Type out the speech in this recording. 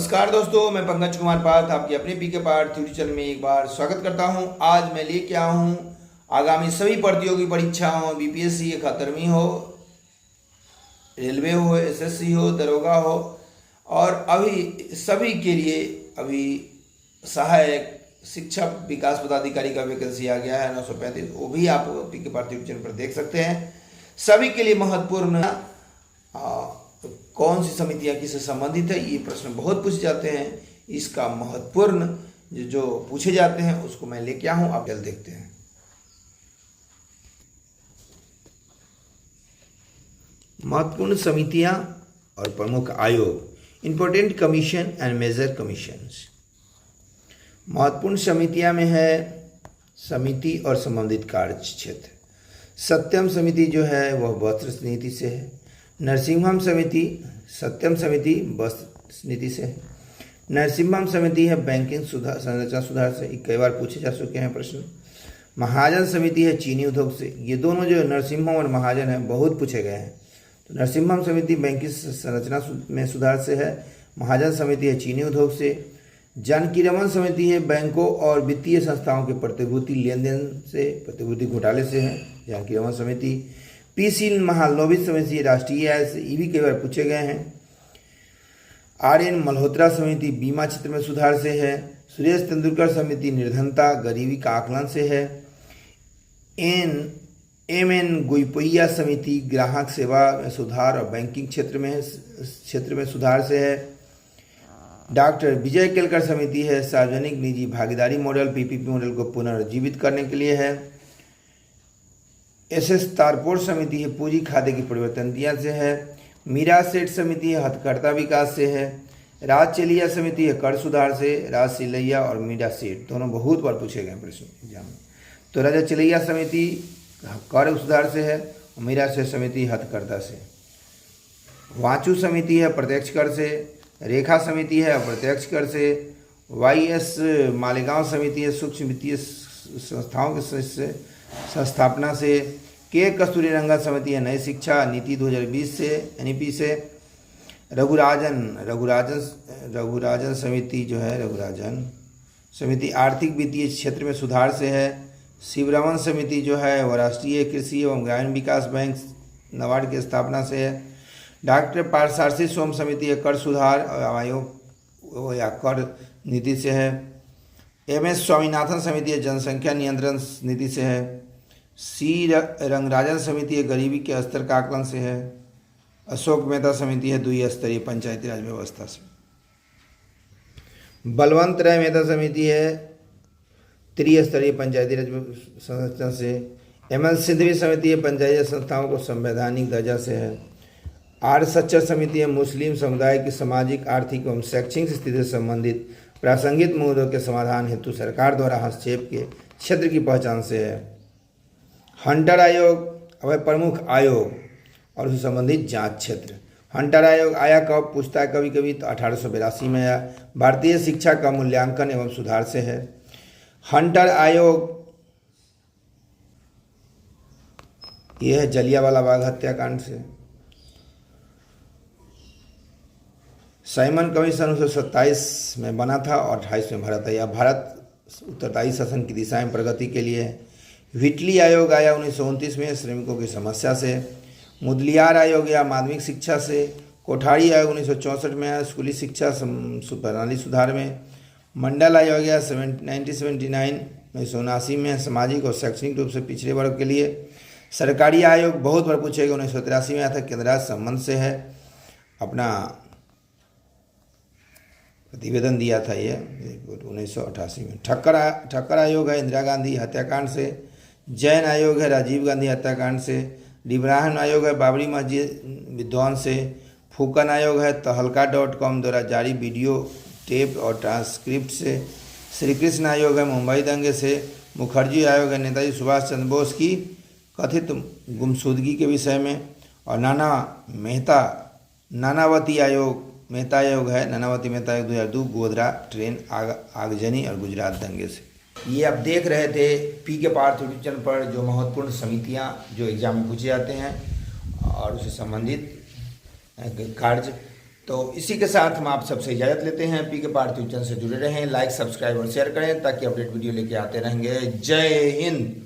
नमस्कार दोस्तों, मैं पंकज कुमार पार्थ आपकी अपने पीके पार्थ यूट्यूब चैनल में एक बार स्वागत करता हूं। आज मैं लेके आया हूं आगामी सभी प्रतियोगी परीक्षाओं, बीपीएससी की खतरमी हो, रेलवे हो, एसएससी हो, दरोगा हो और अभी सभी के लिए अभी सहायक शिक्षक विकास पदाधिकारी का वैकेंसी आ गया है 935। वो भी आप पीके पार्थ यूट्यूब चैनल पर देख सकते हैं। सभी के लिए महत्वपूर्ण कौन सी समितियां किससे संबंधित है, ये प्रश्न बहुत पूछे जाते हैं। इसका महत्वपूर्ण जो पूछे जाते हैं उसको मैं लेके आया हूं, आप जल्द देखते हैं। महत्वपूर्ण समितियां और प्रमुख आयोग, important commission and major commissions. महत्वपूर्ण समितियां में है समिति और संबंधित कार्य क्षेत्र। सत्यम समिति जो है वह वस्त्र नीति से है। नरसिम्हम समिति सत्यम समिति वस्त्र नीति से है। नरसिम्हम समिति है बैंकिंग सुधार, संरचना सुधार से। कई बार पूछे जा चुके हैं प्रश्न। महाजन समिति है चीनी उद्योग से। ये दोनों जो नरसिम्हम और महाजन है बहुत पूछे गए हैं। तो नरसिम्हम समिति बैंकिंग संरचना में सुधार से है। महाजन समिति है चीनी उद्योग से। जानकीरमन समिति है बैंकों और वित्तीय संस्थाओं के प्रतिभूति लेन देन से, प्रतिभूति घोटाले से है जानकीरमन समिति। पीसी महालनोबिस समिति राष्ट्रीय आय से, ये भी कई बार पूछे गए हैं। आर.एन. मल्होत्रा समिति बीमा क्षेत्र में सुधार से है। सुरेश तेंदुलकर समिति निर्धनता गरीबी का आकलन से है। एम.एन. गुईपुइया समिति ग्राहक सेवा में सुधार और बैंकिंग क्षेत्र में सुधार से है। डॉक्टर विजय केलकर समिति है सार्वजनिक निजी भागीदारी मॉडल पीपीपी मॉडल को पुनर्जीवित करने के लिए है। एस.एस. तारपोर समिति है पूंजी खाते की परिवर्तन दिया से है। मीरा सेठ समिति है हथकरघा विकास से है। राज चेलिया समिति है कर सुधार से। राज सिलैया और मीरा सेठ दोनों बहुत बार पूछे गए प्रश्न एग्जाम में। तो राजा चेलिया समिति कर सुधार से है और मीरा सेठ समिति हथकरघा से। वाचू समिति है प्रत्यक्ष कर से। रेखा समिति है अप्रत्यक्ष कर से। वाई.एस. मालेगांव समिति है सूक्ष्म वित्तीय संस्थाओं के संस्थापना से। के कस्तूरीरंगन समिति है नई शिक्षा नीति 2020 से एनईपी से। रघुराजन समिति जो है रघुराजन समिति आर्थिक वित्तीय क्षेत्र में सुधार से है। शिवरमन समिति जो है वह राष्ट्रीय कृषि एवं ग्रामीण विकास बैंक नाबार्ड की स्थापना से है। डॉक्टर पारसारसी सोम समिति है कर सुधार आयोग या कर नीति से है। एम.एस. स्वामीनाथन समिति है जनसंख्या नियंत्रण नीति से है। सी. रंगराजन समिति है गरीबी के स्तर का आकलन से है। अशोक मेहता समिति है द्विस्तरीय पंचायती राज व्यवस्था से। बलवंत राय मेहता समिति है त्रिस्तरीय पंचायती राज संरचना से। एम.एल. सिंधवी समिति है पंचायती संस्थाओं को संवैधानिक दर्जा से है। आर. सच्चर समिति है मुस्लिम समुदाय की सामाजिक आर्थिक एवं शैक्षणिक स्थिति से संबंधित प्रासंगिक मुद्दों के समाधान हेतु सरकार द्वारा हस्तक्षेप के क्षेत्र की पहचान से है। हंटर आयोग वह प्रमुख आयोग और उससे संबंधित जांच क्षेत्र। हंटर आयोग आया कब पूछता है कभी कभी, तो 1882 में आया। भारतीय शिक्षा का मूल्यांकन एवं सुधार से है। हंटर आयोग यह है जलियांवाला बाग हत्याकांड से। साइमन कमीशन 1927 में बना था और 28 में भरा था। यह भारत उत्तरदायी शासन की दिशा में प्रगति के लिए है। व्हिटली आयोग आया 1929 में श्रमिकों की समस्या से। मुदलियार आयोग या माध्यमिक शिक्षा से। कोठारी आयोग 1964 में आया स्कूली शिक्षा प्रणाली सुधार में। मंडल आयोग आया 1979 में सामाजिक और शैक्षणिक रूप से पिछड़े वर्ग के लिए। सरकारी आयोग बहुत बार पूछेगा 1983 में आया था, केंद्र राज्य संबंध से है, अपना प्रतिवेदन दिया था ये 1988 में। ठक्कर आयोग है इंदिरा गांधी हत्याकांड से। जैन आयोग है राजीव गांधी हत्याकांड से। डिब्राहम आयोग है बाबरी मस्जिद विध्वंस से। फूकन आयोग है तहलका.com द्वारा जारी वीडियो टेप और ट्रांसक्रिप्ट से। श्री कृष्ण आयोग है मुंबई दंगे से। मुखर्जी आयोग है नेताजी सुभाष चंद्र बोस की कथित गुमशुदगी के विषय में। और नानावती मेहता आयोग है नानावती मेहता आयोग 2002 गोधरा ट्रेन आगजनी और गुजरात दंगे से। ये आप देख रहे थे पीके पार्थ यूट्यूब चैनल पर जो महत्वपूर्ण समितियां जो एग्जाम में पूछे जाते हैं और उससे संबंधित कार्य तो इसी के साथ हम आप सबसे इजाज़त लेते हैं। पी के पार्थिव चैनल से जुड़े रहें, लाइक सब्सक्राइब और शेयर करें ताकि अपडेट वीडियो लेके आते रहेंगे। जय हिंद।